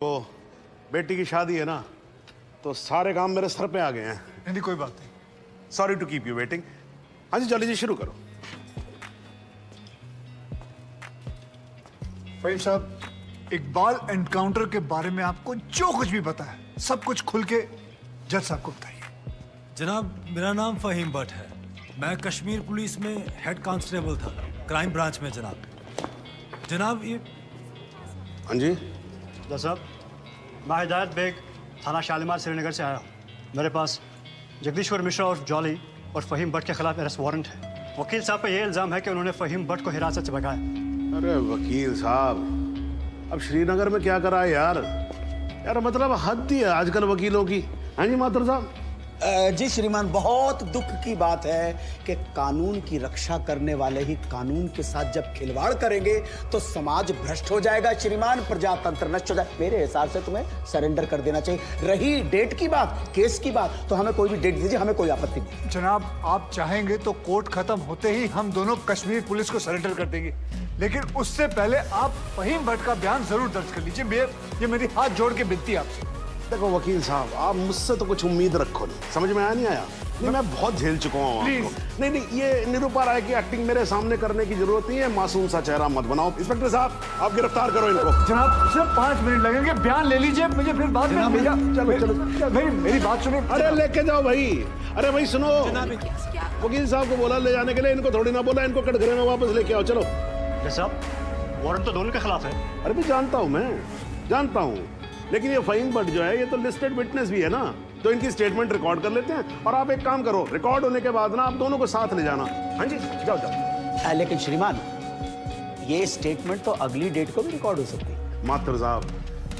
तो बेटी की शादी है ना, तो सारे काम मेरे सर पे आ गए हैं। नहीं कोई बात नहीं। Sorry to keep you waiting. हाँ जी चलिए जी, शुरू करो। फहीम साहब, इकबाल एनकाउंटर के बारे में आपको जो कुछ भी पता है सब कुछ खुल के जज साहब को बताइए। जनाब, मेरा नाम फहीम भट्ट है। मैं कश्मीर पुलिस में हेड कांस्टेबल था, क्राइम ब्रांच में। जनाब ये हाँ जी साहब, मैं हिदायत बेग, थाना शालीमार श्रीनगर से आया हूँ। मेरे पास जगदीश्वर मिश्रा और जॉली और फहीम भट्ट के खिलाफ अरेस्ट वारंट है। वकील साहब पे ये इल्ज़ाम है कि उन्होंने फहीम भट्ट को हिरासत से भगाया। अरे वकील साहब, अब श्रीनगर में क्या करा है यार? यार मतलब हद ही है आजकल वकीलों की। हाँ जी माथुर साहब। जी श्रीमान, बहुत दुख की बात है कि कानून की रक्षा करने वाले ही कानून के साथ जब खिलवाड़ करेंगे तो समाज भ्रष्ट हो जाएगा श्रीमान, प्रजातंत्र नष्ट हो जाएगा। मेरे हिसाब से तुम्हें सरेंडर कर देना चाहिए। रही डेट की बात, केस की बात, तो हमें कोई भी डेट दीजिए, हमें कोई आपत्ति नहीं। जनाब, आप चाहेंगे तो कोर्ट खत्म होते ही हम दोनों कश्मीर पुलिस को सरेंडर कर देंगे, लेकिन उससे पहले आप फहीम भट्ट का बयान जरूर दर्ज कर लीजिए। ये मेरी हाथ जोड़ के विनती है आपसे। देखो वकील साहब, आप मुझसे तो कुछ उम्मीद रखो नहीं, समझ में आया नहीं आया? नहीं, मैं बहुत झेल चुका हूँ आपको। नहीं, ये निरूपा राय की एक्टिंग मेरे सामने करने की जरूरत नहीं है। मासूम सा चेहरा मत बनाओ। इंस्पेक्टर साहब, आप गिरफ्तार करो इनको। जनाब सिर्फ 5 मिनट लगेंगे, बयान ले लीजिए, मुझे फिर बाद में भैया। चलो मेरी बात सुनिए। अरे लेके जाओ भाई। अरे भाई सुनो, वकील साहब को बोला ले जाने के लिए, इनको थोड़ी ना बोला इनको कटघरे में वापस लेके आओ। चलो साहब, वारंट तो दोनों के खिलाफ है। अरे भी जानता हूँ, मैं जानता हूँ, लेकिन ये फहीम भट्ट जो है ये तो लिस्टेड विटनेस भी है ना, तो इनकी स्टेटमेंट रिकॉर्ड कर लेते हैं। और आप एक काम करो, रिकॉर्ड होने के बाद ना आप दोनों को साथ ले जाना। हाँ जी जाओ जाओ। लेकिन श्रीमान, ये स्टेटमेंट तो अगली डेट को भी रिकॉर्ड हो सकती है। मास्टर साहब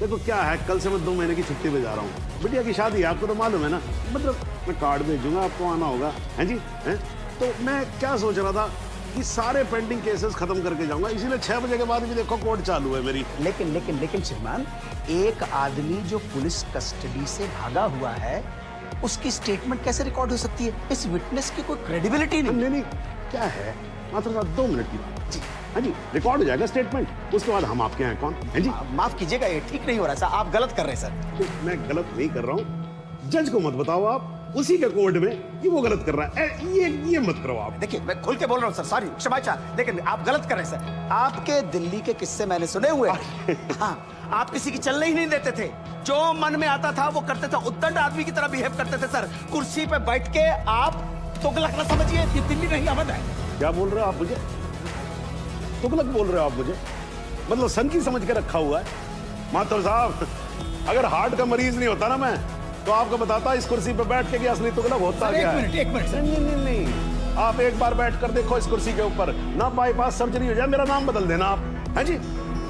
देखो क्या है, कल से मैं 2 महीने की छुट्टी पे जा रहा हूँ। बिटिया की शादी है, आपको तो मालूम है ना। मतलब मैं कार्ड भेजूंगा, आपको आना होगा। हैं जी हैं? तो मैं क्या सोच रहा था कि सारे पेंडिंग केसेस खत्म करके जाऊंगा, इसीलिए 6 बजे के बाद भी देखो कोर्ट चालू है मेरी। लेकिन श्रीमान, एक आदमी जो पुलिस कस्टडी से भागा हुआ है उसकी स्टेटमेंट कैसे रिकॉर्ड हो सकती है? इस विटनेस की कोई क्रेडिबिलिटी नहीं। नहीं क्या है मात्र साहब, 2 मिनट की बात जी। हाँ जी रिकॉर्ड हो जाएगा स्टेटमेंट, उसके बाद हम आपके यहाँ कौन है जी। माफ कीजिएगा, ये ठीक नहीं हो रहा सर, आप गलत कर रहे हैं सर। मैं गलत नहीं कर रहा हूँ, जज को मत बताओ आप, उसी के कोर्ट में कि वो गलत कर रहा है। ये मत करो आप। देखिए मैं खुल के बोल रहा हूँ सर, सॉरी क्षमा चाह, लेकिन आप गलत कर रहे हैं सर। आपके दिल्ली के किस्से मैंने सुने हुए। हाँ, आप किसी की चलने ही नहीं देते थे, जो मन में आता था वो करते थे, उद्दंड आदमी की तरह बिहेव करते थे सर। कुर्सी पे बैठ के आप तुगलक ना समझिए, ये दिल्ली नहीं अवध है। क्या बोल रहे हो आप मुझे? तुगलक बोल रहे हो आप मुझे? मतलब सन की समझ के रखा हुआ है। माथुर साहब, अगर हार्ट का मरीज नहीं होता ना मैं, तो आपको बताता इस कुर्सी पे बैठ के कि असली तुगलक होता क्या है। एक मिनट सर। नहीं, आप एक बार बैठ कर देखो इस कुर्सी के ऊपर, ना बाईपास सर्जरी हो जाए, मेरा नाम बदल देना आप। हाँ जी,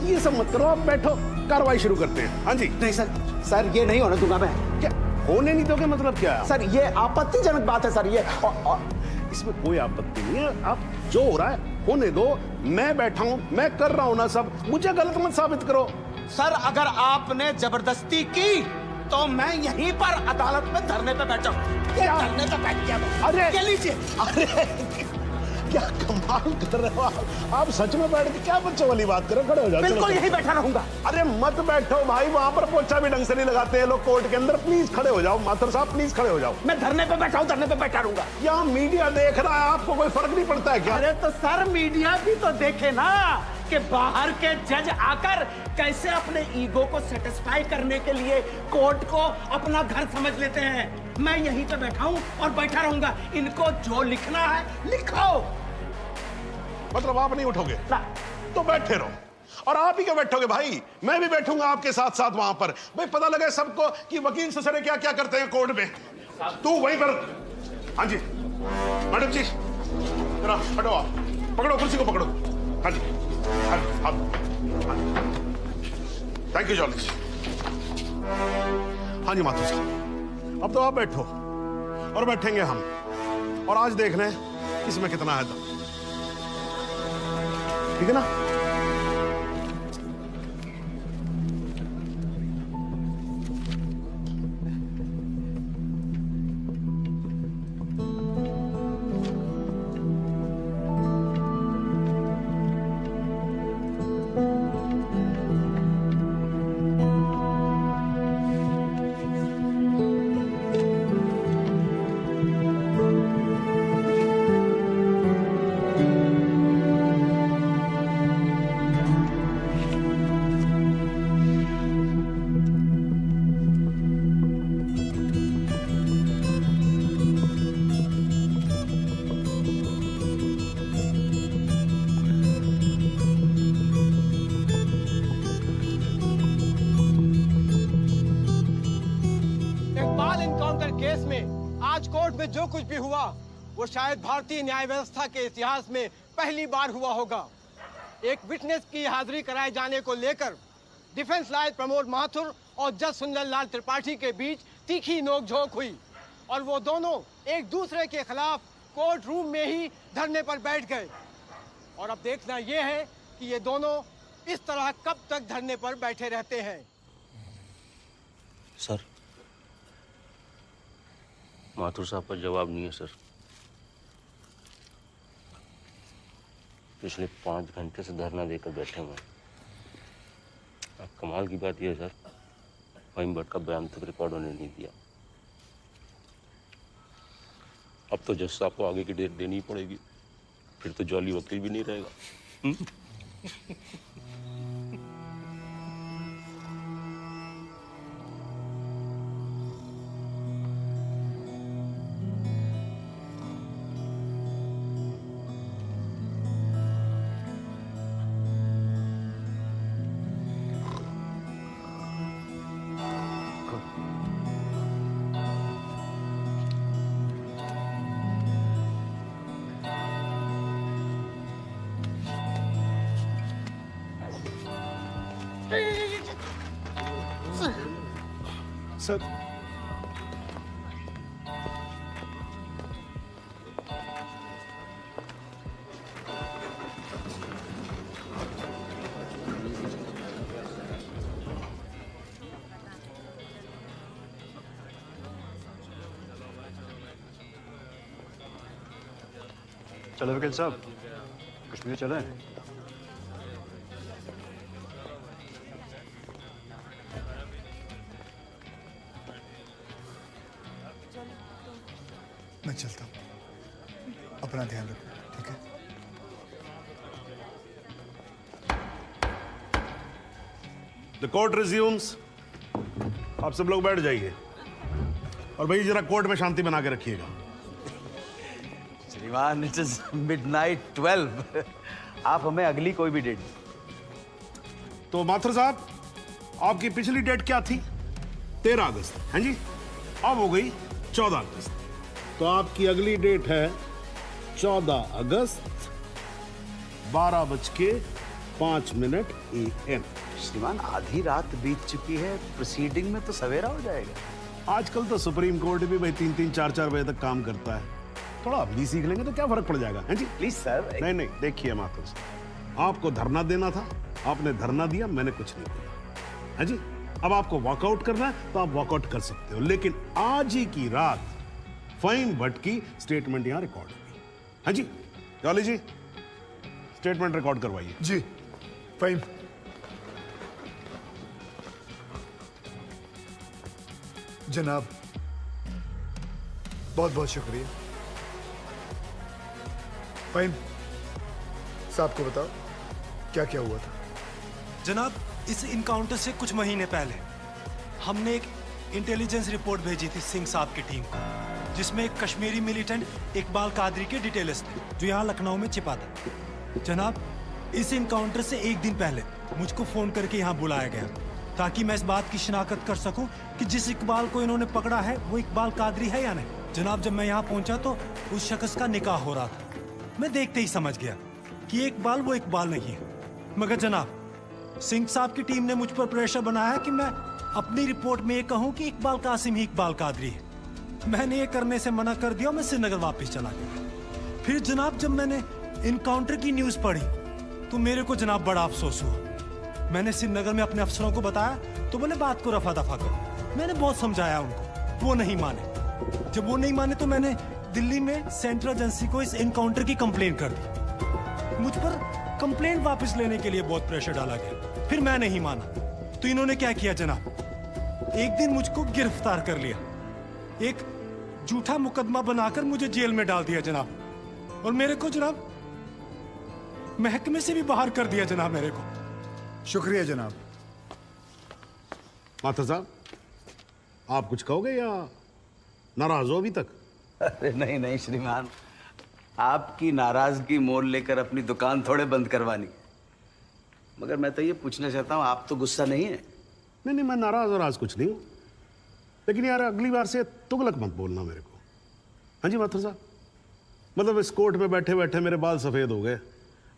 ये सब मत करो, आप बैठो, कार्रवाई शुरू करते हैं। हाँ जी। नहीं सर ये नहीं होने दूंगा मैं। क्या होने नहीं दोगे? मतलब क्या है? सर ये आपत्तिजनक बात है सर, ये इसमें कोई आपत्ति नहीं है। आप जो हो रहा है होने दो, मैं बैठा हूं, मैं कर रहा हूं ना सब, मुझे गलत मत साबित करो। सर अगर आपने जबरदस्ती की तो मैं यहीं पर अदालत में धरने पे बैठा हूं। धरने पे बैठ गया। अरे क्या लीजिए। अरे क्या कमाल कर रहे हो आप सच में बैठ के क्या बच्चों वाली बात कर रहे हो? खड़े हो जाओ। बिल्कुल यहीं बैठा रहूंगा। अरे मत बैठो भाई, वहां पर पोछा भी ढंग से नहीं लगाते हैं लोग कोर्ट के अंदर। प्लीज खड़े हो जाओ माथुर साहब, प्लीज खड़े हो जाओ। मैं धरने पे बैठा हूं, धरने पे बैठा रहूंगा। यहाँ मीडिया देख रहा है, आपको कोई फर्क नहीं पड़ता है क्या? अरे तो सर मीडिया भी तो देखे ना कि बाहर के जज आकर कैसे अपने ईगो को सेटिस्फाई करने के लिए कोर्ट को अपना घर समझ लेते हैं। मैं यहीं पे बैठा हूं और बैठा रहूंगा। इनको जो लिखना है लिखो। मतलब आप नहीं उठोगे तो बैठे रहो, और आप ही क्यों बैठोगे भाई? मैं भी बैठूंगा आपके साथ साथ वहां पर। भाई पता लगे सबको कि वकील ससुरे क्या क्या करते हैं कोर्ट में। तू वहीं पर। हाँ जी मैडम जी, जरा हटो, आप पकड़ो कुर्सी को, पकड़ो। हाँ जी थैंक यू जॉली। हाँ जी माथुर साहब, अब तो आप बैठो और बैठेंगे हम, और आज देख लें इसमें कितना है दम। ठीक है ना? केस में आज कोर्ट में जो कुछ भी हुआ वो शायद भारतीय न्याय व्यवस्था के इतिहास में पहली बार हुआ होगा। एक विटनेस की हाजिरी कराए जाने को लेकर डिफेंस लॉयर प्रमोद माथुर और जज सुंदरलाल त्रिपाठी के बीच तीखी नोकझोंक हुई और वो दोनों एक दूसरे के खिलाफ कोर्ट रूम में ही धरने पर बैठ गए। और अब देखना यह है कि ये दोनों इस तरह कब तक धरने पर बैठे रहते हैं। सर, माथुर साहब का जवाब नहीं है सर। पिछले 5 घंटे से धरना देकर बैठे हुए हैं। अब कमाल की बात यह है सर, फहीम भट्ट का बयान तक रिकॉर्ड होने नहीं दिया। अब तो जज साहब को आगे की डेट देनी ही पड़ेगी, फिर तो जॉली वकील भी नहीं रहेगा। सर, चलो वकील साहब, कश्मीर चले। मैं चलता हूँ, अपना ध्यान रखो, ठीक है? The court resumes. आप सब लोग बैठ जाइए और भाई जरा कोर्ट में शांति बना के रखिएगा। श्रीमान, इट इज मिडनाइट 12। आप हमें अगली कोई भी डेट। तो माथुर साहब, आपकी पिछली डेट क्या थी? 13 अगस्त। हाँ जी, अब हो गई 14 अगस्त। तो आपकी अगली डेट है 14 अगस्त 12:05 AM। श्रीमान, आधी रात बीत चुकी है, प्रोसीडिंग में तो सवेरा हो जाएगा। आजकल तो सुप्रीम कोर्ट भी भाई 3-3, 4-4 बजे तक काम करता है। थोड़ा आप भी सीख लेंगे तो क्या फर्क पड़ जाएगा। हैं जी? Please sir. नहीं, देखिए माथुर साहब, आपको धरना देना था, आपने धरना दिया, मैंने कुछ नहीं किया। है जी? अब आपको वॉकआउट करना है तो आप वॉकआउट कर सकते हो, लेकिन आज ही की रात फहीम भट्ट की स्टेटमेंट यहां रिकॉर्ड होगी। हाँ जी, जॉली जी, स्टेटमेंट रिकॉर्ड करवाइए। जी, फहीम। जनाब, बहुत बहुत शुक्रिया। फहीम साहब को बताओ क्या क्या हुआ था। जनाब, इस इनकाउंटर से कुछ महीने पहले हमने एक इंटेलिजेंस रिपोर्ट भेजी थी सिंह साहब की टीम को, जिसमें एक कश्मीरी मिलिटेंट इकबाल कादरी के डिटेल्स थे जो यहाँ लखनऊ में छिपा था। जनाब, इस इनकाउंटर से एक दिन पहले मुझको फोन करके यहाँ बुलाया गया ताकि मैं इस बात की शिनाख्त कर सकूं कि जिस इकबाल को इन्होंने पकड़ा है वो इकबाल कादरी है या नहीं। जनाब, जब मैं यहाँ पहुंचा तो उस शख्स का निकाह हो रहा था। मैं देखते ही समझ गया कि ये इकबाल वो इकबाल नहीं है। मगर जनाब, सिंह साहब की टीम ने मुझ पर प्रेशर बनाया कि मैं अपनी रिपोर्ट में ये कहूं कि इकबाल कासिम ही इकबाल कादरी है। मैंने ये करने से मना कर दिया, मैं श्रीनगर वापस चला गया। फिर जनाब, जब मैंने इनकाउंटर की न्यूज़ पढ़ी तो मेरे को जनाब बड़ा अफसोस हुआ। मैंने श्रीनगर में अपने अफसरों को बताया तो बोले बात को रफा दफा करो। मैंने बहुत समझाया उनको, वो नहीं माने। जब वो नहीं माने तो मैंने दिल्ली में सेंट्रल एजेंसी को इस इनकाउंटर की कंप्लेंट कर दी। मुझ पर कंप्लेंट वापस लेने के लिए बहुत प्रेशर डाला गया। फिर मैं नहीं माना तो इन्होंने क्या किया जनाब, एक दिन मुझको गिरफ्तार कर लिया, एक झूठा मुकदमा बनाकर मुझे जेल में डाल दिया जनाब, और मेरे को जनाब महकमे से भी बाहर कर दिया जनाब मेरे को। शुक्रिया जनाब। माथुर साहब, आप कुछ कहोगे या नाराज हो अभी तक? अरे नहीं श्रीमान, आपकी नाराजगी मोल लेकर अपनी दुकान थोड़े बंद करवानी। मगर मैं तो ये पूछना चाहता हूँ, आप तो गुस्सा नहीं है? नहीं, मैं नाराज और आज कुछ नहीं हूं। लेकिन यार अगली बार से तुगलक मत बोलना मेरे को। हाँ जी माथुर साहब, मतलब इस कोर्ट में बैठे बैठे मेरे बाल सफेद हो गए।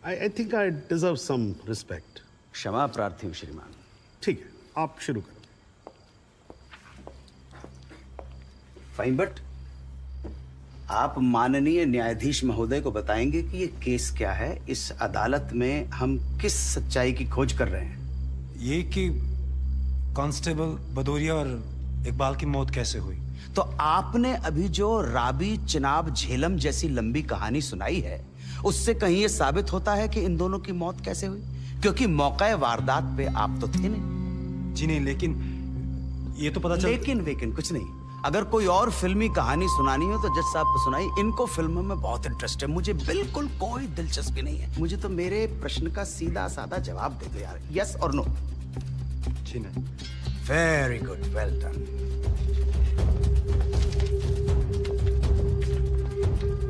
I think I deserve some respect. क्षमा प्रार्थी हूं श्रीमान। ठीक है, आप शुरू करो। फाइन भट्ट, आप माननीय न्यायाधीश महोदय को बताएंगे कि ये केस क्या है, इस अदालत में हम किस सच्चाई की खोज कर रहे हैं। ये कि कांस्टेबल भदौरिया और इकबाल की मौत कैसे हुई। तो आपने अभी जो राबी चिनाब झेलम जैसी लंबी कहानी सुनाई है, उससे कहीं ये साबित होता है कि इन दोनों की मौत कैसे हुई? क्योंकि मौके वारदात पे आप तो थे नहीं। जी नहीं, लेकिन ये तो पता चल। लेकिन कुछ नहीं। अगर कोई और फिल्मी कहानी सुनानी हो तो जज साहब को सुनाई। इनको फिल्मों में बहुत इंटरेस्ट है, मुझे बिल्कुल कोई दिलचस्पी नहीं है। मुझे तो मेरे प्रश्न का सीधा साधा जवाब दे दो यार, यस और नो। जी नहीं। Very good, well done.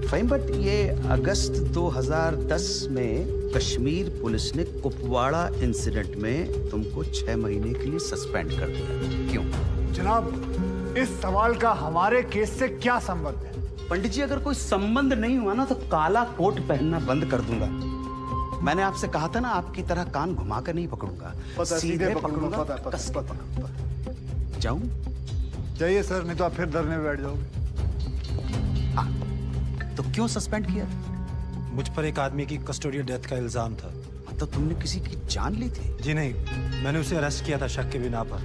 Fine but ये अगस्त 2010 में कश्मीर पुलिस ने कुपवाड़ा इंसिडेंट में तुमको 6 महीने के लिए सस्पेंड कर दिया, क्यों? जनाब, इस सवाल का हमारे केस से क्या संबंध है? पंडित जी, अगर कोई संबंध नहीं हुआ ना तो काला कोट पहनना बंद कर दूंगा। मैंने आपसे कहा था ना, आपकी तरह कान घुमा कर नहीं पकड़ूंगा, सीधे पकड़ूंगा, कस के पकड़ूंगा। जाऊं? जाइए सर, नहीं तो आप फिर धरने में बैठ जाओगे। तो क्यों सस्पेंड किया? मुझ पर एक आदमी की कस्टोडियल डेथ का इल्जाम था। तो तुमने किसी की जान ली थी? जी नहीं, मैंने उसे अरेस्ट किया था शक के बिना पर।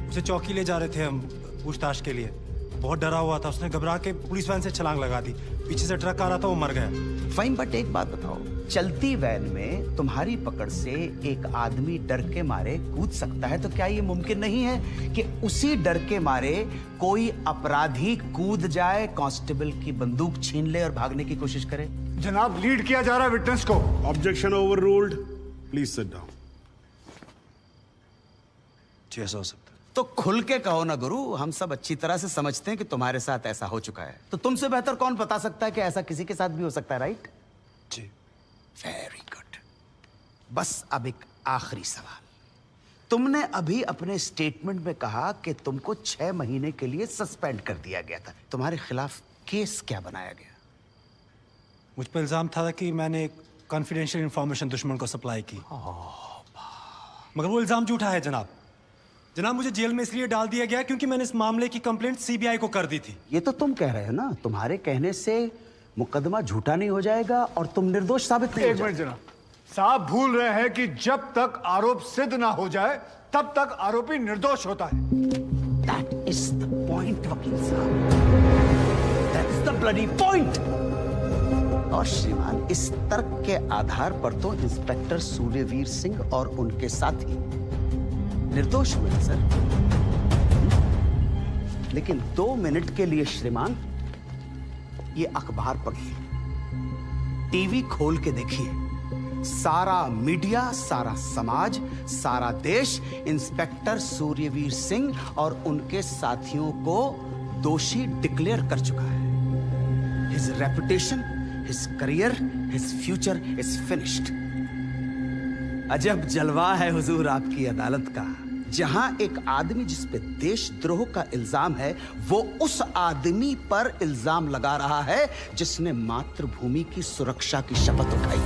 उसे चौकी ले जा रहे थे हम पूछताछ के लिए। बहुत डरा हुआ था, उसने घबरा के पुलिस वैन से छलांग लगा दी। पीछे से ट्रक आ रहा था, वो मर गया। फाइन, बट एक बात बताओ, चलती वैन में तुम्हारी पकड़ से एक आदमी डर के मारे कूद सकता है, तो क्या ये मुमकिन नहीं है कि उसी डर के मारे कोई अपराधी कूद जाए, कांस्टेबल की बंदूक छीन ले और भागने की कोशिश करे? जनाब, लीड किया जा रहा है विटनेस को। Objection overruled, please sit down. जी ऐसा हो सकता है। तो खुल के कहो ना गुरु, हम सब अच्छी तरह से समझते हैं कि तुम्हारे साथ ऐसा हो चुका है। तो तुमसे बेहतर कौन बता सकता है कि ऐसा किसी के साथ भी हो सकता है, राइट? जी। Very good. बस अब एक आखिरी सवाल। तुमने अभी अपने स्टेटमेंट में कहा कि तुमको 6 महीने के लिए सस्पेंड कर दिया गया था। तुम्हारे खिलाफ केस क्या बनाया गया? मुझ पर इल्जाम था कि मैंने कॉन्फिडेंशियल इंफॉर्मेशन दुश्मन को सप्लाई की। मगर वो इल्जाम झूठा है जनाब। जनाब, मुझे जेल में इसलिए डाल दिया गया क्योंकि मैंने इस मामले की कंप्लेंट सीबीआई को कर दी थी। ये तो तुम कह रहे हो ना, तुम्हारे कहने से मुकदमा झूठा नहीं हो जाएगा और तुम निर्दोष साबित नहीं हो एक मिनट जाओगे। जनाब, साहब भूल रहे हैं कि जब तक आरोप सिद्ध ना हो जाए तब तक आरोपी निर्दोष होता है। That is the point, वकील साहब। That's the bloody point। और श्रीमान, इस तर्क के आधार पर तो इंस्पेक्टर सूर्यवीर सिंह और उनके साथी निर्दोष हुए सर। लेकिन 2 मिनट के लिए श्रीमान, ये अखबार पढ़िए, टीवी खोल के देखिए, सारा मीडिया, सारा समाज, सारा देश इंस्पेक्टर सूर्यवीर सिंह और उनके साथियों को दोषी डिक्लेयर कर चुका है। His reputation, his career, his future is finished. अजब जलवा है हुजूर आपकी अदालत का, जहां एक आदमी जिस पे देशद्रोह का इल्जाम है, वो उस आदमी पर इल्जाम लगा रहा है जिसने मातृभूमि की सुरक्षा की शपथ उठाई।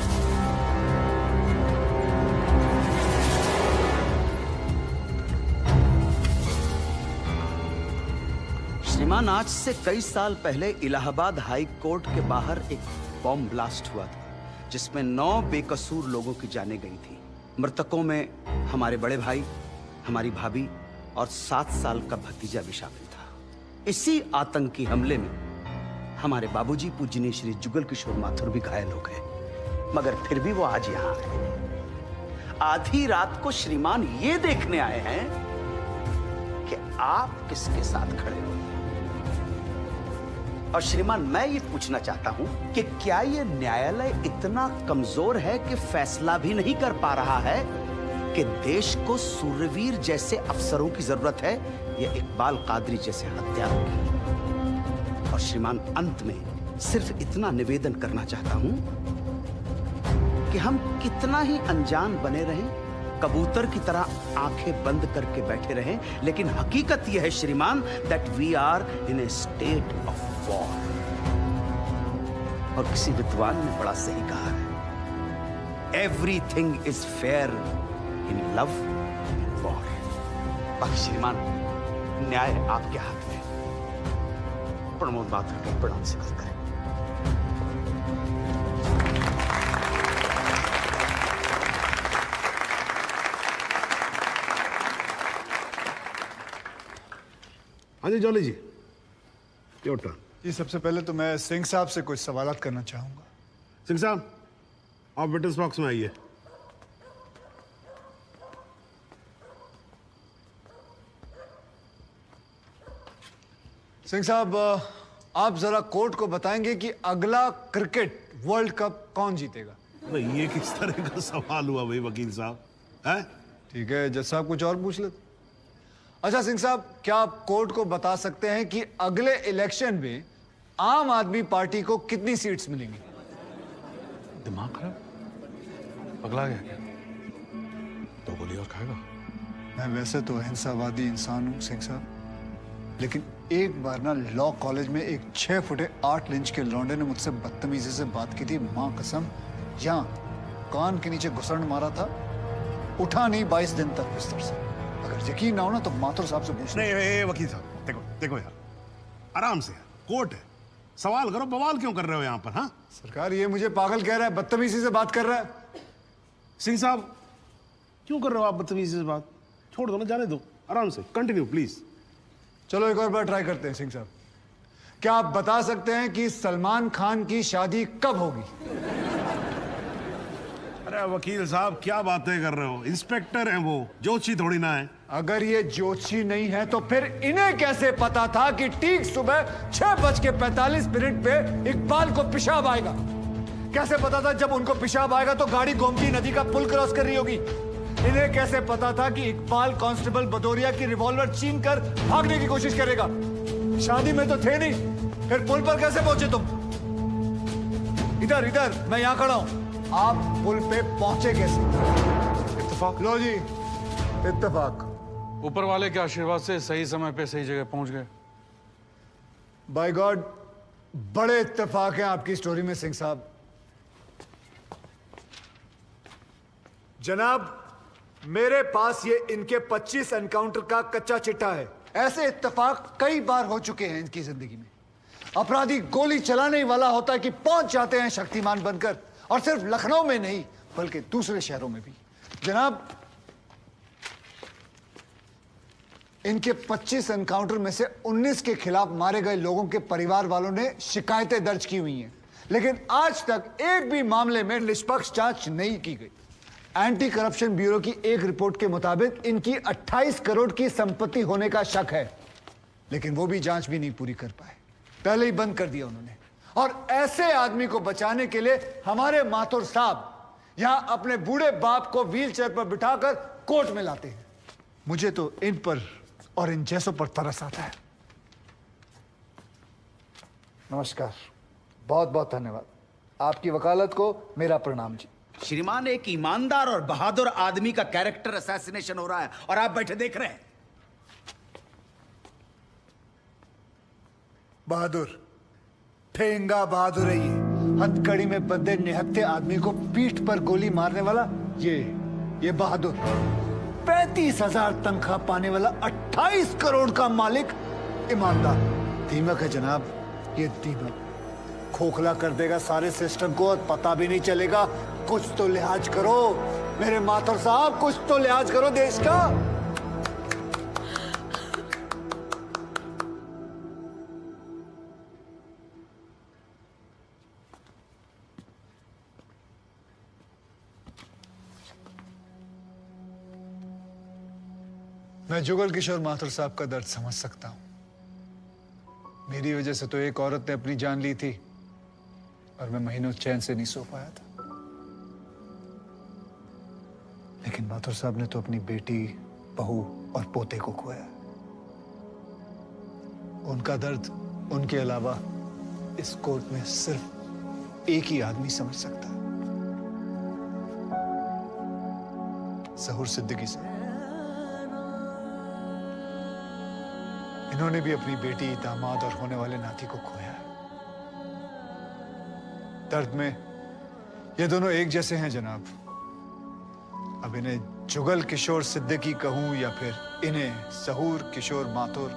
श्रीमान, आज से कई साल पहले इलाहाबाद हाई कोर्ट के बाहर एक बॉम्ब ब्लास्ट हुआ था, जिसमें 9 बेकसूर लोगों की जानें गई थी। मृतकों में हमारे बड़े भाई, हमारी भाभी और 7 साल का भतीजा भी शामिल था। इसी आतंकी हमले में हमारे बाबूजी पूजनीय श्री जुगल किशोर माथुर भी घायल हो गए, मगर फिर भी वो आज यहां आए। आधी रात को श्रीमान ये देखने आए हैं कि आप किसके साथ खड़े हो। और श्रीमान, मैं ये पूछना चाहता हूं कि क्या ये न्यायालय इतना कमजोर है कि फैसला भी नहीं कर पा रहा है कि देश को सूर्यवीर जैसे अफसरों की जरूरत है या इकबाल कादरी जैसे हत्यारों की? और श्रीमान, अंत में सिर्फ इतना निवेदन करना चाहता हूं कि हम कितना ही अनजान बने रहें, कबूतर की तरह आंखें बंद करके बैठे रहें, लेकिन हकीकत यह है श्रीमान that we are in a state of war. और किसी विद्वान ने बड़ा सही कहा है, everything is fair in love and war. बाकी श्रीमान न्याय आपके हाथ में। प्रमोद बात करके प्रणाम से बात करें। हाँ जी जॉली जी, योर टर्न। जी सबसे पहले तो मैं सिंह साहब से कुछ सवालात करना चाहूंगा। सिंह साहब, आप विटनेस बॉक्स में आइए। सिंह साहब, आप जरा कोर्ट को बताएंगे कि अगला क्रिकेट वर्ल्ड कप कौन जीतेगा? अरे ये किस तरह का सवाल हुआ भाई वकील साहब, हैं? ठीक है जज साहब, कुछ और पूछ लेते। अच्छा सिंह साहब, क्या आप कोर्ट को बता सकते हैं कि अगले इलेक्शन में आम आदमी पार्टी को कितनी सीट्स मिलेंगी? दिमाग खराब, पगला गया क्या? तो गोली और खाएगा। मैं वैसे तो अहिंसावादी इंसान हूँ सिंह साहब, लेकिन एक बार ना लॉ कॉलेज में एक 6 फुटे 8 इंच के लौंडे ने मुझसे बदतमीजी से बात की थी। माँ कसम, यहाँ कान के नीचे घुसड़ मारा था, उठा नहीं 22 दिन तक बिस्तर से। अगर यकीन ना हो ना तो माथुर साहब से पूछ। नहीं वकील साहब, देखो देखो यार, आराम से, कोर्ट है, सवाल करो, बवाल क्यों कर रहे हो यहाँ पर? हाँ सरकार, ये मुझे पागल कह रहा है, बदतमीजी से बात कर रहा है। सिंह साहब, क्यों कर रहे हो आप बदतमीजी से बात? छोड़ दो ना, जाने दो, आराम से कंटिन्यू प्लीज। चलो एक और बार ट्राई करते हैं सिंह साहब। क्या आप बता सकते हैं कि सलमान खान की शादी कब होगी? अरे वकील साहब, क्या बातें कर रहे हो? इंस्पेक्टर हैं वो, जोशी थोड़ी ना है। अगर ये जोशी नहीं है तो फिर इन्हें कैसे पता था कि ठीक सुबह 6:45 पे इकबाल को पेशाब आएगा? कैसे पता था जब उनको पेशाब आएगा तो गाड़ी गोमती नदी का पुल क्रॉस कर रही होगी? इन्हें कैसे पता था कि इकबाल कांस्टेबल भदौरिया की रिवॉल्वर छीन कर भागने की कोशिश करेगा? शादी में तो थे नहीं, फिर पुल पर कैसे पहुंचे तुम? इधर मैं यहां खड़ा हूं, आप पुल पे पहुंचे कैसे? इत्तेफाक। लो जी, इत्तेफाक। ऊपर वाले के आशीर्वाद से सही समय पे सही जगह पहुंच गए। बाय गॉड, बड़े इत्तेफाक हैं आपकी स्टोरी में सिंह साहब। जनाब, मेरे पास ये इनके 25 एनकाउंटर का कच्चा चिट्ठा है। ऐसे इत्तेफाक कई बार हो चुके हैं इनकी जिंदगी में। अपराधी गोली चलाने वाला होता है कि पहुंच जाते हैं शक्तिमान बनकर, और सिर्फ लखनऊ में नहीं बल्कि दूसरे शहरों में भी। जनाब, इनके 25 एनकाउंटर में से 19 के खिलाफ मारे गए लोगों के परिवार वालों ने शिकायतें दर्ज की हुई हैं, लेकिन आज तक एक भी मामले में निष्पक्ष जांच नहीं की गई। एंटी करप्शन ब्यूरो की एक रिपोर्ट के मुताबिक इनकी 28 करोड़ की संपत्ति होने का शक है, लेकिन वो भी जांच भी नहीं पूरी कर पाए, पहले ही बंद कर दिया उन्होंने। और ऐसे आदमी को बचाने के लिए हमारे माथुर साहब यहां अपने बूढ़े बाप को व्हीलचेयर पर बिठाकर कोर्ट में लाते हैं। मुझे तो इन पर और इन जैसों पर तरस आता है। नमस्कार, बहुत बहुत धन्यवाद। आपकी वकालत को मेरा प्रणाम जी। श्रीमान, एक ईमानदार और बहादुर आदमी का कैरेक्टर असैसिनेशन हो रहा है और आप बैठे देख रहे हैं। बहादुर, ठेंगा बहादुर है ये। हथकड़ी में बंधे निहत्थे आदमी को पीठ पर गोली मारने वाला ये बहादुर। 35,000 तनख्वाह पाने वाला 28 करोड़ का मालिक ईमानदार। दीमक है जनाब, ये दीमक खोखला कर देगा सारे सिस्टम को और पता भी नहीं चलेगा। कुछ तो लिहाज करो मेरे माथुर साहब, कुछ तो लिहाज करो देश का। मैं जुगल किशोर माथुर साहब का दर्द समझ सकता हूं। मेरी वजह से तो एक औरत ने अपनी जान ली थी और मैं महीनों चैन से नहीं सो पाया था। लेकिन माथुर साहब ने तो अपनी बेटी, बहू और पोते को खोया। उनका दर्द उनके अलावा इस कोर्ट में सिर्फ एक ही आदमी समझ सकता है। सहूर सिद्दीकी से। इन्होंने भी अपनी बेटी, दामाद और होने वाले नाती को खोया है। दर्द में ये दोनों एक जैसे हैं जनाब। अब इन्हें जुगल किशोर सिद्दीकी कहूं या फिर इन्हें सहूर किशोर माथुर,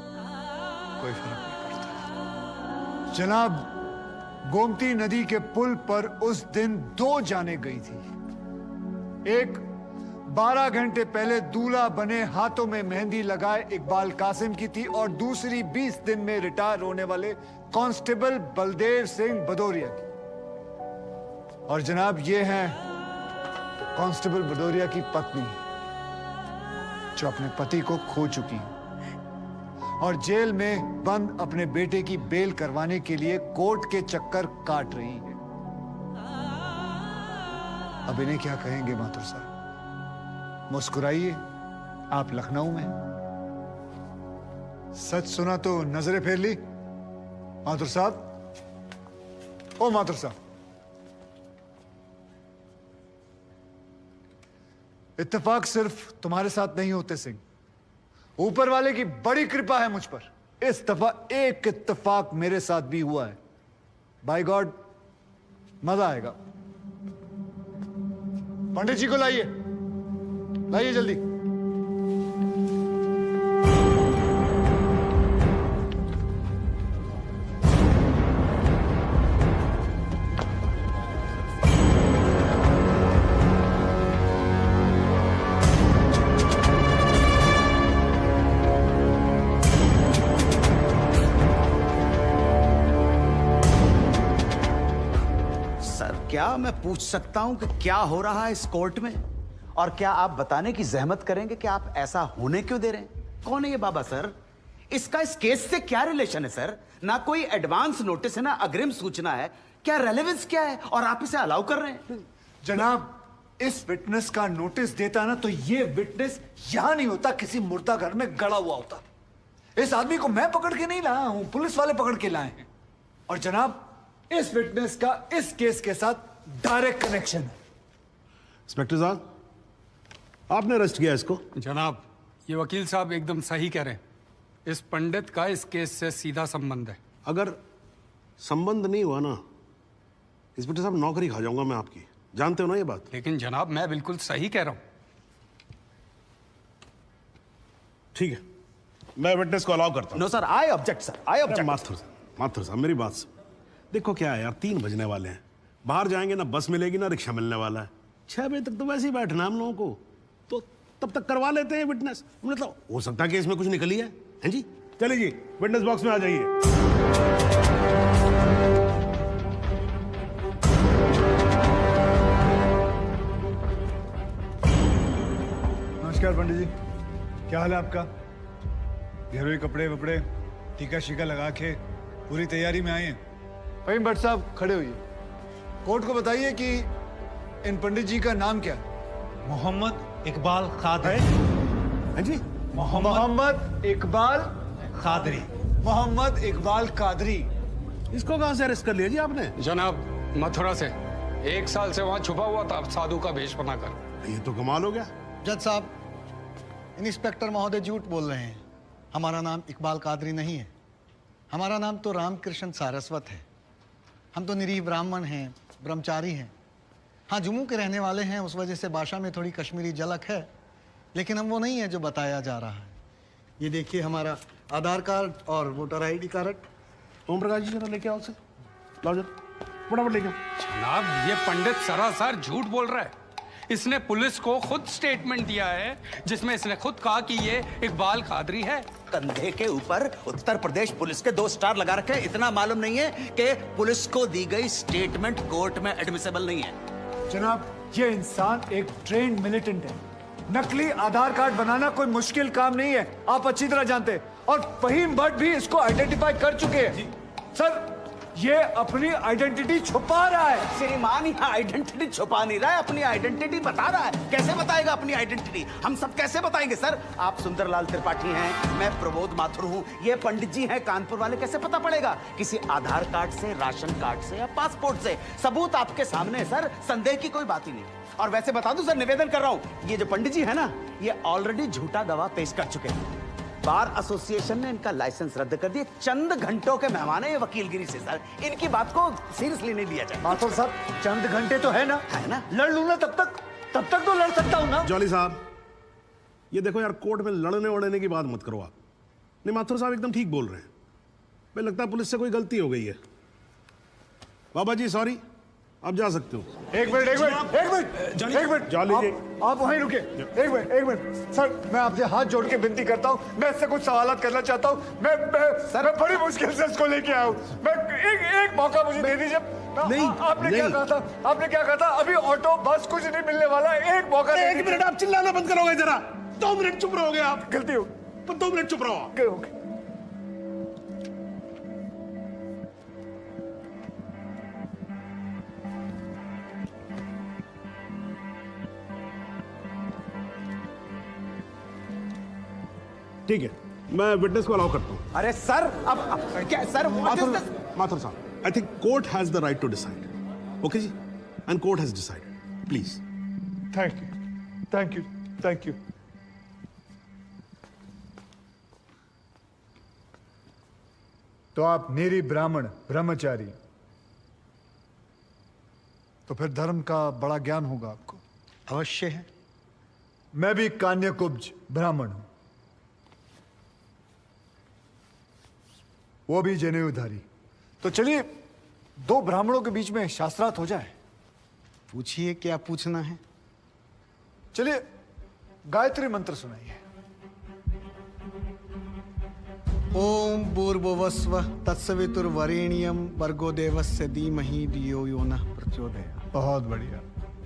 कोई फर्क नहीं पड़ता। जनाब, गोमती नदी के पुल पर उस दिन 2 जानें गई थी। एक 12 घंटे पहले दूल्हा बने, हाथों में मेहंदी लगाए इकबाल कासिम की थी, और दूसरी 20 दिन में रिटायर होने वाले कांस्टेबल बलदेव सिंह भदौरिया की। और जनाब, ये हैं कांस्टेबल भदौरिया की पत्नी, जो अपने पति को खो चुकी है और जेल में बंद अपने बेटे की बेल करवाने के लिए कोर्ट के चक्कर काट रही है। अब इन्हें क्या कहेंगे माथुर साहब? मुस्कुराइए, आप लखनऊ में। सच सुना तो नजरें फेर ली माथुर साहब। ओ माथुर साहब, इत्तेफाक सिर्फ तुम्हारे साथ नहीं होते सिंह, ऊपर वाले की बड़ी कृपा है मुझ पर। इस दफा एक इत्तेफाक मेरे साथ भी हुआ है। बाय गॉड, मजा आएगा। पंडित जी को लाइए, लाइए जल्दी। क्या मैं पूछ सकता हूं कि क्या हो रहा है इस कोर्ट में? और क्या आप बताने की जहमत करेंगे कि आप ऐसा होने क्यों दे रहे हैं? कौन है ये बाबा सर? इसका इस केस से क्या रिलेशन है सर? ना कोई एडवांस नोटिस है, ना अग्रिम सूचना है। क्या रेलेवेंस क्या है और आप इसे अलाउ कर रहे हैं? जनाब, इस विटनेस का नोटिस देता ना तो ये विटनेस यहां नहीं होता, किसी मुर्दा घर में गड़ा हुआ होता। इस आदमी को मैं पकड़ के नहीं लाया हूं, पुलिस वाले पकड़ के लाए हैं। और जनाब, इस विटनेस का इस केस के साथ डायरेक्ट कनेक्शन है। इंस्पेक्टर साहब, आपने अरेस्ट किया इसको? जनाब, ये वकील साहब एकदम सही कह रहे हैं। इस पंडित का इस केस से सीधा संबंध है। अगर संबंध नहीं हुआ ना, इंस्पेक्टर साहब, नौकरी खा जाऊंगा मैं आपकी। जानते हो ना ये बात? लेकिन जनाब, मैं बिल्कुल सही कह रहा हूं। ठीक है, मैं विटनेस को अलाउ करता हूं। No sir, I object sir, I object. Mathur साहब, मेरी बात सुन। देखो क्या है यार, 3 बजने वाले हैं, बाहर जाएंगे ना बस मिलेगी ना रिक्शा मिलने वाला है। 6 बजे तक तो वैसे ही बैठना हम लोगों को, तो तब तक करवा लेते हैं विटनेस। मतलब हो सकता है कि इसमें कुछ निकली है। हैं जी? चलिए जी, विटनेस बॉक्स में आ जाइए। नमस्कार पंडित जी, क्या हाल है आपका? घरेलू कपड़े वपड़े टीका शीका लगा के पूरी तैयारी में आए हैं। फहीम भट्ट साहब, खड़े होइए। कोर्ट को बताइए कि इन पंडित जी का नाम क्या है? मोहम्मद इकबाल कादरी। हैं जी? मोहम्मद इकबाल कादरी। मोहम्मद इकबाल कादरी। इसको कहां से अरेस्ट कर लिया जी आपने? जनाब, मथुरा से 1 साल से वहां छुपा हुआ था साधु का भेष बनाकर। ये तो कमाल हो गया। जज साहब, इंस्पेक्टर महोदय झूठ बोल रहे हैं। हमारा नाम इकबाल कादरी नहीं है, हमारा नाम तो रामकृष्ण सारस्वत है। हम तो निरीह ब्राह्मण हैं, ब्रह्मचारी हैं। हाँ, जम्मू के रहने वाले हैं, उस वजह से भाषा में थोड़ी कश्मीरी झलक है, लेकिन हम वो नहीं है जो बताया जा रहा है। ये देखिए हमारा आधार कार्ड और voter ID card. Om Prakash ji, जरा लेके आओ से, लाओ जरा, फटाफट लेके आओ। जनाब, ये पंडित सरासर झूठ बोल रहा है। इसने पुलिस को खुद स्टेटमेंट दिया है, जिसमें इसने खुद कहा कि ये इकबाल कादरी है। कंधे के ऊपर उत्तर प्रदेश पुलिस के 2 स्टार लगा रखे हैं। इतना मालूम नहीं है कि पुलिस को दी गई स्टेटमेंट कोर्ट में एडमिसेबल नहीं है। जनाब, ये इंसान एक ट्रेंड मिलिटेंट है। नकली आधार कार्ड बनाना कोई मुश्किल काम नहीं है, आप अच्छी तरह जानते हैं। और फहीम भट्ट भी इसको आइडेंटिफाई कर चुके हैं। सर, ये अपनी आइडेंटिटी छुपा रहा है। श्रीमान यहाँ आइडेंटिटी छुपा नहीं रहा है, अपनी आइडेंटिटी बता रहा है। कैसे बताएगा अपनी आइडेंटिटी? हम सब कैसे बताएंगे सर? आप सुंदरलाल त्रिपाठी हैं, मैं प्रबोध माथुर हूँ, ये पंडित जी हैं कानपुर वाले, कैसे पता पड़ेगा? किसी आधार कार्ड से, राशन कार्ड से या पासपोर्ट से। सबूत आपके सामने है सर, संदेह की कोई बात ही नहीं। और वैसे बता दूं सर, निवेदन कर रहा हूं, ये जो पंडित जी है ना, ये ऑलरेडी झूठा गवाह पेश कर चुके हैं। बार एसोसिएशन ने इनका लाइसेंस रद्द कर दिया। चंद घंटों के मेहमान है ये वकीलगिरी से सर, इनकी बात को सीरियसली नहीं लिया जाए। माथुर साहब, चंद घंटे तो है ना, लड़ लूं ना तब तक तो लड़ सकता हूं ना। जॉली साहब, ये देखो यार, कोर्ट में लड़ने वड़ने की बात मत करो आप। नहीं, माथुर साहब एकदम ठीक बोल रहे हैं। मुझे लगता है पुलिस से कोई गलती हो गई है। बाबा जी सॉरी, आप जा सकते हो। एक मिनट जॉली जी, आप वहीं रुके। एक मिनट सर, मैं आपसे हाथ जोड़ के विनती करता हूँ, मैं इससे कुछ सवालात करना चाहता हूँ। मैं बड़ी मुश्किल से इसको लेके आया हूँ। मैं एक मौका मुझे दे दीजिए। नहीं, आपने क्या कहा था? अभी ऑटो बस कुछ नहीं मिलने वाला, एक मौका। एक मिनट, आप चिल्लाना बंद करोगे जरा? 2 मिनट चुप रहोगे आप? गलती हो, 2 मिनट चुप रहो। ठीक है, मैं विटनेस को अलाउ करता हूं। अरे सर, अब क्या सर? माथुर साहब, I think court has the right to decide. Okay ji, and court has decided. Please. Thank you. तो आप निरी ब्राह्मण ब्रह्मचारी, तो फिर धर्म का बड़ा ज्ञान होगा आपको। अवश्य है। मैं भी कान्यकुब्ज ब्राह्मण हूं, वो भी जनेऊधारी। तो चलिए 2 ब्राह्मणों के बीच में शास्त्रार्थ हो जाए। पूछिए, क्या पूछना है? चलिए गायत्री मंत्र सुनाइए। ओम भूर्भुवस्वः तत्सवितुर्वरेण्यं भर्गो देवस्य धीमहि धियो यो नः प्रचोदयात्। बहुत बढ़िया,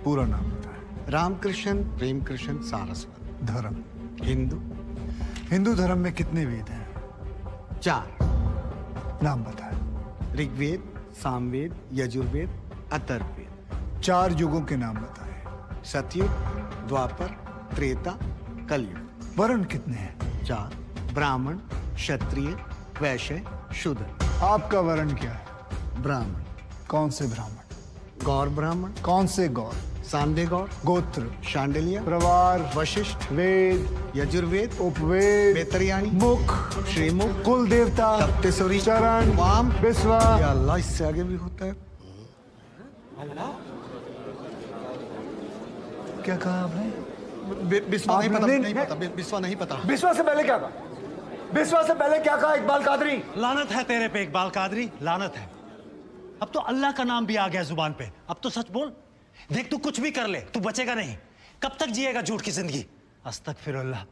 पूरा नाम बताएं। रामकृष्ण प्रेमकृष्ण सारस्वत। धर्म? हिंदू धर्म में कितने वेद हैं? 4। नाम बताएं। ऋग्वेद, सामवेद, यजुर्वेद, अथर्ववेद। 4 युगों के नाम बताएं। सतयुग, द्वापर, त्रेता, कलयुग। वर्ण कितने हैं? 4। ब्राह्मण, क्षत्रिय, वैश्य, शूद्र। आपका वर्ण क्या है? ब्राह्मण। कौन से ब्राह्मण? गौर ब्राह्मण। कौन से गौर? सांडे गौर। गोत्र? शांडिल्य। प्रवार? वशिष्ठ। वेद? यजुर्वेद। उपवेद? बेतरियाणी। मुख? श्रीमुख। कुल देवता? सप्तसुरी। चरण? वाम। बिस्वा? या अल्लाह, इससे आगे भी होता है। क्या कहा आपने? बिस्वा नहीं पता, नहीं पता। बिस्वा नहीं पता। बिस्वा से पहले क्या कहा? बिस्वा से पहले क्या कहा इकबाल कादरी? लानत है तेरे पे इकबाल कादरी, लानत है। अब तो अल्लाह का नाम भी आ गया जुबान पे। अब तो सच बोल। देख, तू कुछ भी कर ले, तू बचेगा नहीं। कब तक जिएगा झूठ की जिंदगी? अस्तगफिरुल्लाह।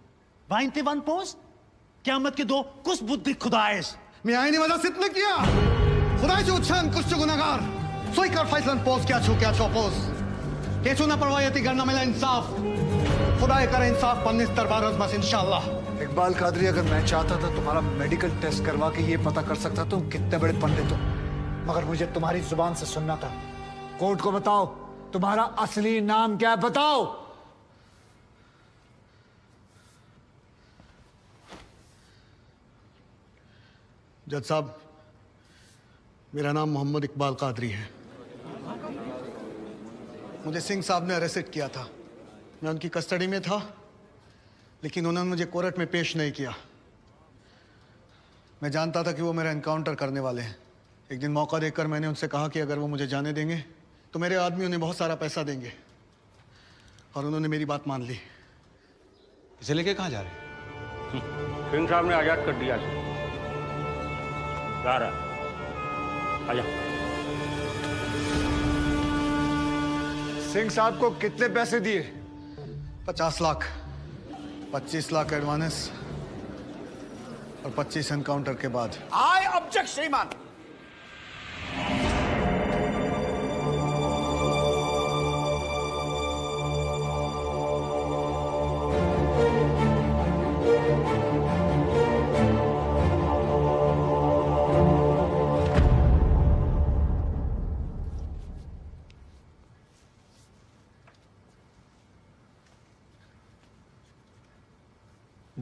91 पोज क़यामत के 2 कुछ बुद्धि खुदाइश। मैं आईने वाला सिद्ध किया। खुदाई जो उच्छान कुछ गुनाहगार सोई कर फैसलन पोज क्या छो पोज के चुना परवायती करना मिला इंसाफ। खुदाई करे इंसाफ पन्नीस दरबार बस इंशाअल्लाह। इकबाल कादरी, अगर मैं चाहता था तुम्हारा मेडिकल टेस्ट करवा के ये पता कर सकता तुम कितने बड़े पंडित हो, मगर मुझे तुम्हारी जुबान से सुनना था। कोर्ट को बताओ, तुम्हारा असली नाम क्या है? बताओ। जज साहब, मेरा नाम मोहम्मद इकबाल कादरी है। मुझे सिंह साहब ने अरेस्ट किया था। मैं उनकी कस्टडी में था, लेकिन उन्होंने मुझे कोर्ट में पेश नहीं किया। मैं जानता था कि वो मेरा एनकाउंटर करने वाले हैं। एक दिन मौका देखकर मैंने उनसे कहा कि अगर वो मुझे जाने देंगे तो मेरे आदमी उन्हें बहुत सारा पैसा देंगे, और उन्होंने मेरी बात मान ली। इसे लेके कहाँ जा रहे हैं? सिंह साहब ने आजाद कर दिया। जा रहा आजा। सिंह साहब को कितने पैसे दिए? 50 लाख, 25 लाख एडवांस और 25 एनकाउंटर के बाद। आई ऑब्जेक्ट श्रीमान।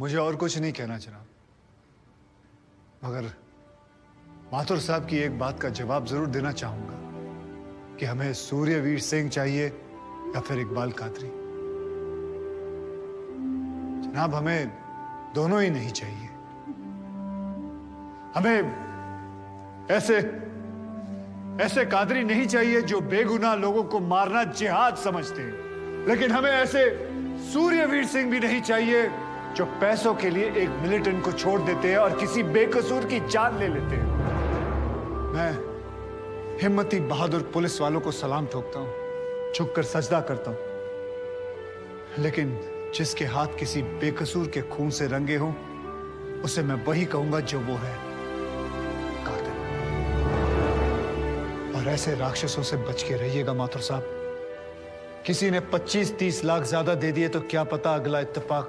मुझे और कुछ नहीं कहना जनाब, मगर माथुर साहब की एक बात का जवाब जरूर देना चाहूंगा कि हमें सूर्यवीर सिंह चाहिए या फिर इकबाल कादरी। जनाब, हमें दोनों ही नहीं चाहिए। हमें ऐसे कादरी नहीं चाहिए जो बेगुनाह लोगों को मारना जिहाद समझते हैं, लेकिन हमें ऐसे सूर्यवीर सिंह भी नहीं चाहिए जो पैसों के लिए एक मिलिटेंट को छोड़ देते हैं और किसी बेकसूर की जान ले लेते हैं। मैं हिम्मती बहादुर पुलिस वालों को सलाम ठोकता हूं, झुककर सजदा करता हूं, लेकिन जिसके हाथ किसी बेकसूर के खून से रंगे हों, उसे मैं वही कहूंगा जो वो है, कातिल। और ऐसे राक्षसों से बच के रहिएगा माथुर साहब। किसी ने 25-30 लाख ज्यादा दे दिए तो क्या पता अगला इत्तेफाक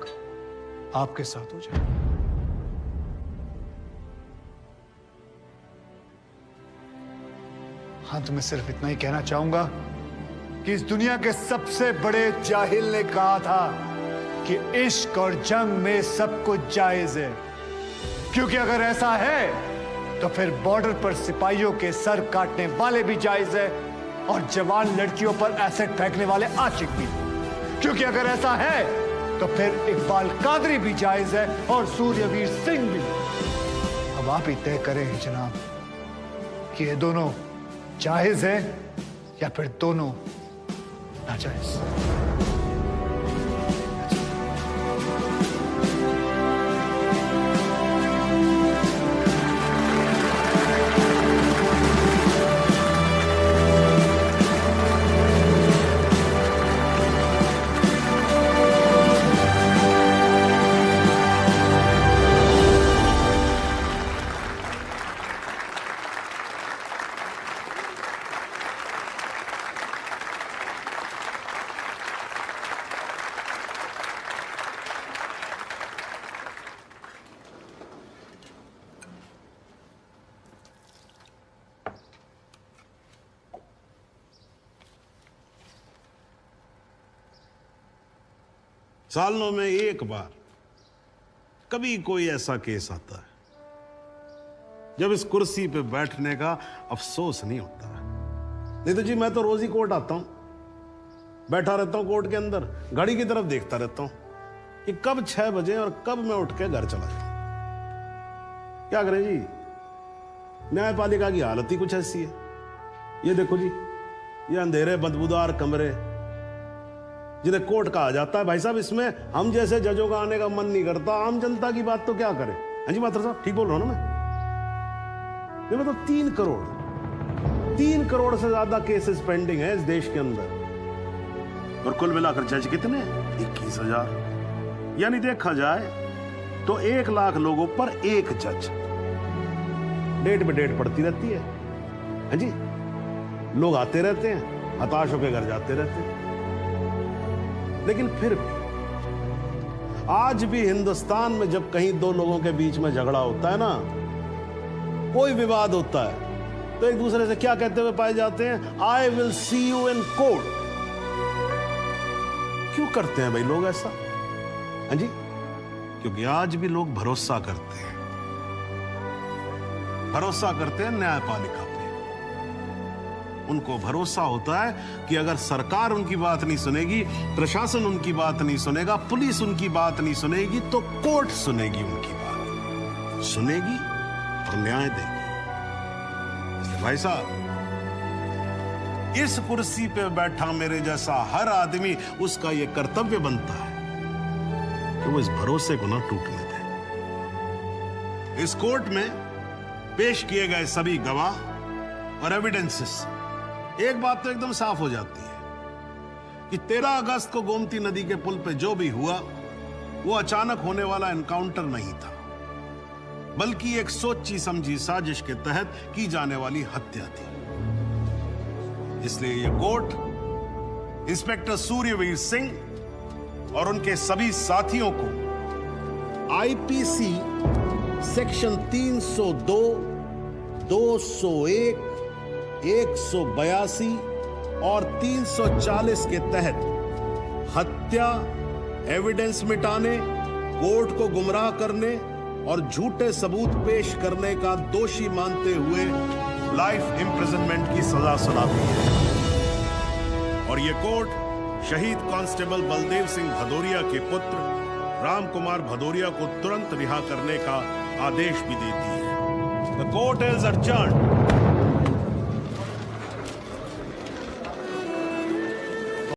आपके साथ हो जाए। अंत में सिर्फ इतना ही कहना चाहूंगा कि इस दुनिया के सबसे बड़े जाहिल ने कहा था कि इश्क और जंग में सब कुछ जायज है, क्योंकि अगर ऐसा है तो फिर बॉर्डर पर सिपाहियों के सर काटने वाले भी जायज है और जवान लड़कियों पर एसिड फेंकने वाले आशिक भी, क्योंकि अगर ऐसा है तो फिर इकबाल कादरी भी जायज है और सूर्यवीर सिंह भी। अब आप ही तय करें जनाब कि ये दोनों जायज है या फिर दोनों नाजायज। सालों में एक बार कभी कोई ऐसा केस आता है जब इस कुर्सी पे बैठने का अफसोस नहीं होता है। नहीं तो जी मैं तो रोज ही कोर्ट आता हूं, बैठा रहता हूं कोर्ट के अंदर, घड़ी की तरफ देखता रहता हूं कि कब 6 बजे और कब मैं उठ के घर चला जाऊं। क्या करें जी, न्यायपालिका की हालत ही कुछ ऐसी है। ये देखो जी, ये अंधेरे बदबूदार कमरे जिन्हें कोर्ट कहा जाता है, भाई साहब इसमें हम जैसे जजों का आने का मन नहीं करता। आम जनता की बात तो क्या करें। हाँ जी माथुर साहब, ठीक बोल रहा हूं ना मैं? मतलब 3 करोड़ से ज्यादा केसेस पेंडिंग है इस देश के अंदर, और कुल मिलाकर जज कितने? 21,000। यानी देखा जाए तो 1 लाख लोगों पर एक जज। डेट पे डेट पड़ती रहती है। हाँ जी, लोग आते रहते हैं, हताश होकर घर जाते रहते हैं। लेकिन फिर भी आज भी हिंदुस्तान में जब कहीं 2 लोगों के बीच में झगड़ा होता है ना, कोई विवाद होता है, तो एक दूसरे से क्या कहते हुए पाए जाते हैं? I will see you in court. क्यों करते हैं भाई लोग ऐसा? हाँ जी, क्योंकि आज भी लोग भरोसा करते हैं न्यायपालिका पे। उनको भरोसा होता है कि अगर सरकार उनकी बात नहीं सुनेगी, प्रशासन उनकी बात नहीं सुनेगा, पुलिस उनकी बात नहीं सुनेगी, तो कोर्ट सुनेगी उनकी बात, सुनेगी और न्याय देगी। इसलिए भाई साहब, इस कुर्सी पे बैठा मेरे जैसा हर आदमी, उसका यह कर्तव्य बनता है कि वो इस भरोसे को ना टूटने दे। इस कोर्ट में पेश किए गए सभी गवाह और एविडेंसेस, एक बात तो एकदम साफ हो जाती है कि 13 अगस्त को गोमती नदी के पुल पे जो भी हुआ वो अचानक होने वाला एनकाउंटर नहीं था, बल्कि एक सोची समझी साजिश के तहत की जाने वाली हत्या थी। इसलिए यह कोर्ट इंस्पेक्टर सूर्यवीर सिंह और उनके सभी साथियों को आईपीसी सेक्शन 302, 201, 182 और 340 के तहत हत्या, एविडेंस मिटाने कोर्ट को गुमराह करने और झूठे सबूत पेश करने का दोषी मानते हुए लाइफ इम्प्रिजनमेंट की सजा सुनाती है। और ये कोर्ट शहीद कांस्टेबल बलदेव सिंह भदौरिया के पुत्र राम कुमार भदौरिया को तुरंत रिहा करने का आदेश भी देती है। The court is adjourned.